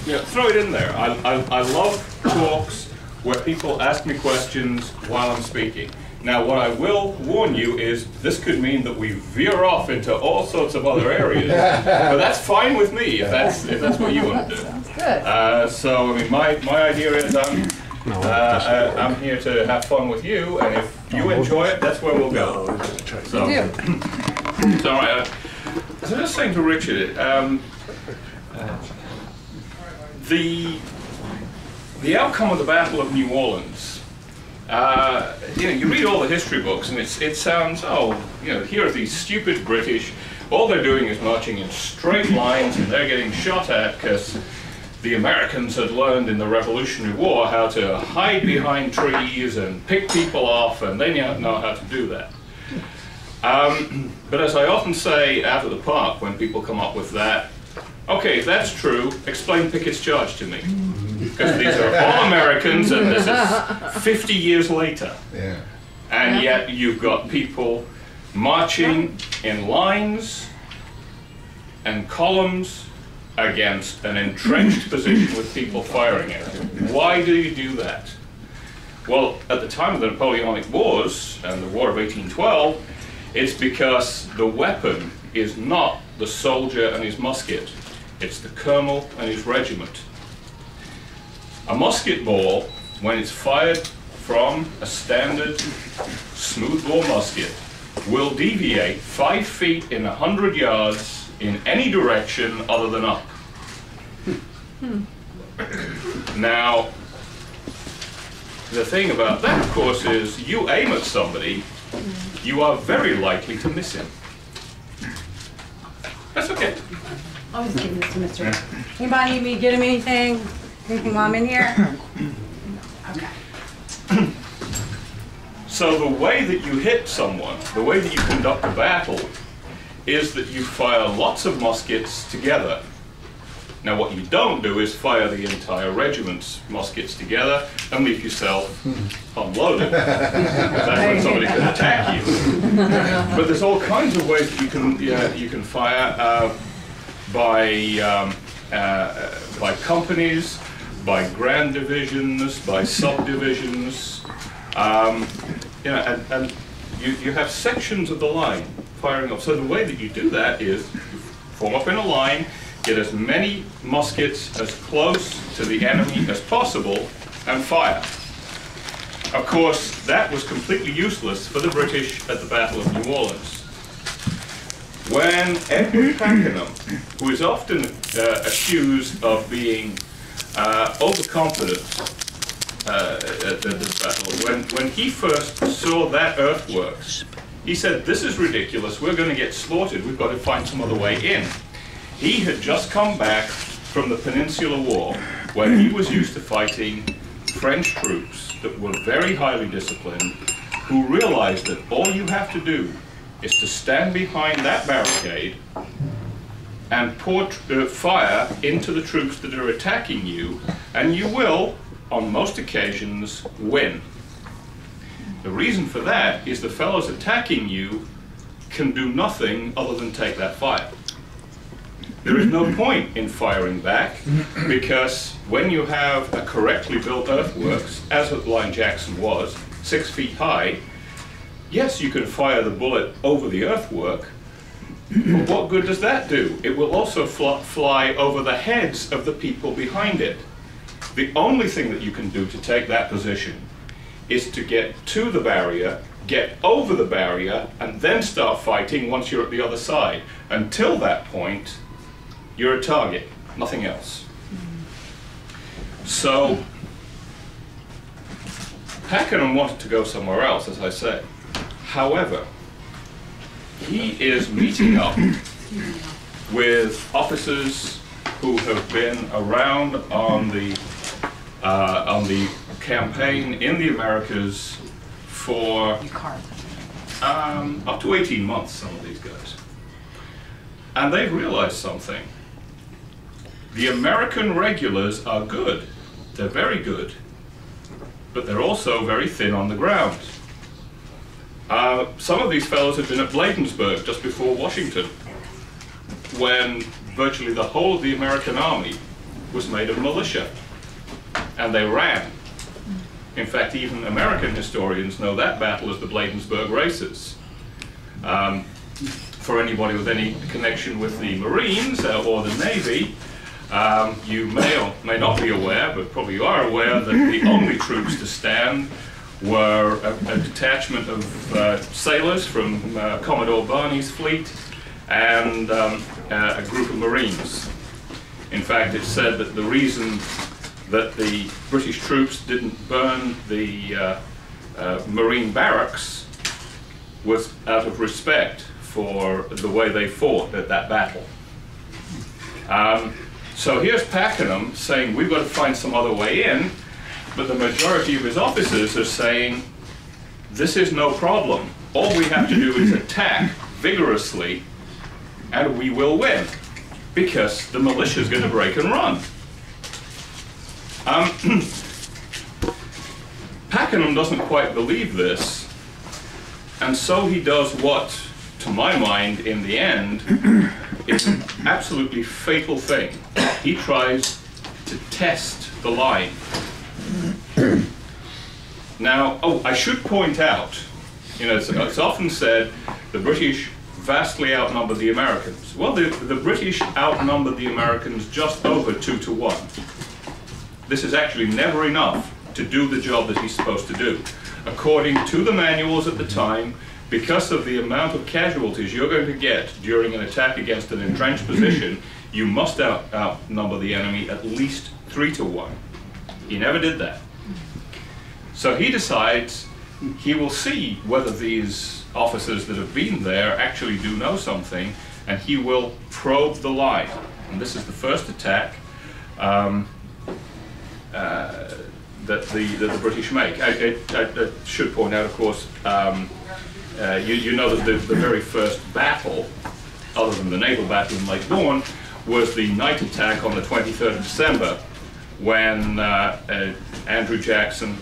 Yeah, throw it in there. I love talks where people ask me questions while I'm speaking. Now, what I will warn you is this could mean that we veer off into all sorts of other areas, but that's fine with me if that's what you want to do. Sounds good. So, I mean, my idea is I'm here to have fun with you, and if you enjoy it, that's where we'll go. So, so all right. So I was saying to Richard, the outcome of the Battle of New Orleans. You know, you read all the history books, and it sounds, oh, you know, here are these stupid British. All they're doing is marching in straight lines, and they're getting shot at because the Americans had learned in the Revolutionary War how to hide behind trees and pick people off, and they know how to do that. But as I often say out at the park when people come up with that, okay, if that's true, explain Pickett's charge to me. Because these are all Americans, and this is 50 years later. Yeah. And yet you've got people marching in lines and columns against an entrenched position with people firing at them. Why do you do that? Well, at the time of the Napoleonic Wars and the War of 1812, it's because the weapon is not the soldier and his musket. It's the colonel and his regiment. A musket ball, when it's fired from a standard smoothbore musket, will deviate 5 feet in 100 yards in any direction other than up. Now, the thing about that, of course, is you aim at somebody, you are very likely to miss him. That's okay. I'll just give this to Mr. Anybody need me to get him anything? Anything while I'm in here? Okay. So the way that you hit someone, the way that you conduct a battle, is that you fire lots of muskets together. Now what you don't do is fire the entire regiment's muskets together and leave yourself unloaded. Because that's when somebody can attack you. But there's all kinds of ways that you can fire by companies, by grand divisions, by subdivisions. You know, and you have sections of the line firing up. So the way that you do that is you form up in a line, get as many muskets as close to the enemy as possible, and fire. Of course, that was completely useless for the British at the Battle of New Orleans. When Edward Pakenham, who is often accused of being overconfident at this battle, when he first saw that earthworks, he said, "This is ridiculous, we're going to get slaughtered, we've got to find some other way in." He had just come back from the Peninsular War, where he was used to fighting French troops that were very highly disciplined, who realized that all you have to do is to stand behind that barricade and pour fire into the troops that are attacking you, and you will, on most occasions, win. The reason for that is the fellows attacking you can do nothing other than take that fire. There is no point in firing back, because when you have a correctly built earthworks, as at Line Jackson was, 6 feet high, yes, you can fire the bullet over the earthwork, but what good does that do? It will also fly over the heads of the people behind it. The only thing that you can do to take that position is to get to the barrier, get over the barrier, and then start fighting once you're at the other side. Until that point, you're a target, nothing else. So, Pakenham wanted to go somewhere else, as I say. However, he is meeting up with officers who have been around on the campaign in the Americas for up to 18 months, some of these guys. And they've realized something. The American regulars are good. They're very good. But they're also very thin on the ground. Some of these fellows had been at Bladensburg just before Washington, when virtually the whole of the American army was made of militia, and they ran. In fact, even American historians know that battle as the Bladensburg Races. For anybody with any connection with the Marines or the Navy, you may or may not be aware, but probably you are aware, that the only troops to stand were a detachment of sailors from Commodore Barney's fleet and a group of Marines. In fact, it's said that the reason that the British troops didn't burn the Marine barracks was out of respect for the way they fought at that battle. So here's Pakenham saying, we've got to find some other way in, but the majority of his officers are saying, this is no problem. All we have to do is attack vigorously, and we will win, because the militia is going to break and run. Pakenham doesn't quite believe this, and so he does what, to my mind, in the end, is an absolutely fatal thing. He tries to test the line. Now, I should point out, you know, it's often said the British vastly outnumbered the Americans. Well, the British outnumbered the Americans just over 2 to 1. This is actually never enough to do the job that he's supposed to do. According to the manuals at the time, because of the amount of casualties you're going to get during an attack against an entrenched position, you must outnumber the enemy at least 3 to 1. He never did that. So he decides he will see whether these officers that have been there actually do know something, and he will probe the line. And this is the first attack that the British make. I should point out, of course, you know that the very first battle, other than the naval battle in Lake Bourne, was the night attack on the 23rd of December, when Andrew Jackson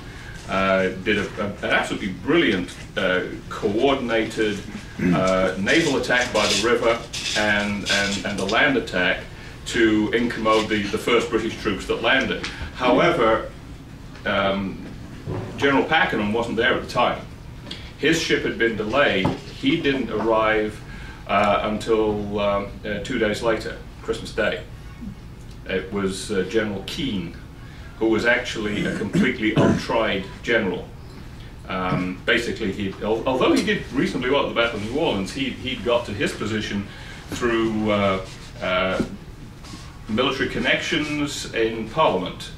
did an absolutely brilliant, coordinated naval attack by the river and a land attack to incommode the first British troops that landed. However, General Pakenham wasn't there at the time. His ship had been delayed. He didn't arrive until 2 days later, Christmas Day. It was General Keane, who was actually a completely untried general. Basically, although he did reasonably well at the Battle of New Orleans, he'd got to his position through military connections in Parliament.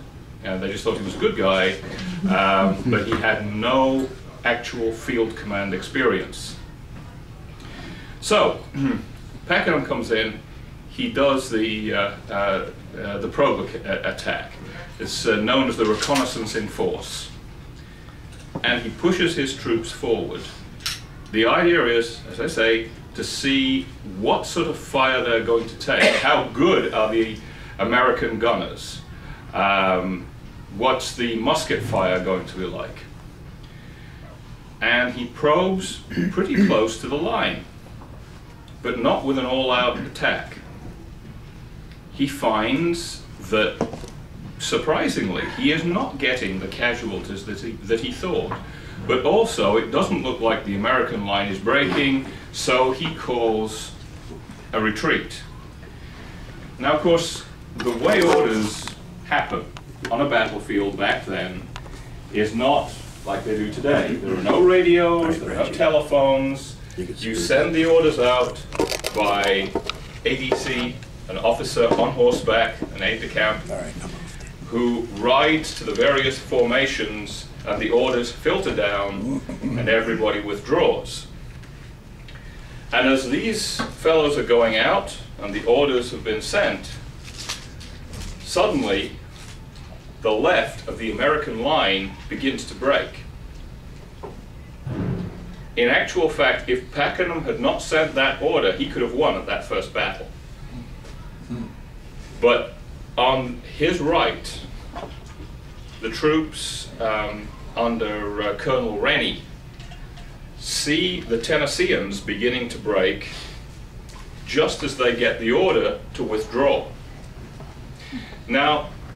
They just thought he was a good guy, but he had no actual field command experience. So, Pakenham comes in, he does the probe attack. It's known as the reconnaissance in force. And he pushes his troops forward. The idea is, as I say, to see what sort of fire they're going to take. How good are the American gunners? What's the musket fire going to be like? And he probes pretty close to the line, but not with an all-out attack. He finds that, surprisingly, he is not getting the casualties that he thought. But also, it doesn't look like the American line is breaking, so he calls a retreat. Now, of course, the way orders happen on a battlefield back then is not like they do today. There are no radios, there are no telephones. You send the orders out by ADC, an officer on horseback, an aide-de-camp, who rides to the various formations, and the orders filter down and everybody withdraws. And as these fellows are going out and the orders have been sent, suddenly the left of the American line begins to break. In actual fact, if Pakenham had not sent that order, he could have won at that first battle. But on his right, the troops under Colonel Rennie see the Tennesseans beginning to break just as they get the order to withdraw. Now,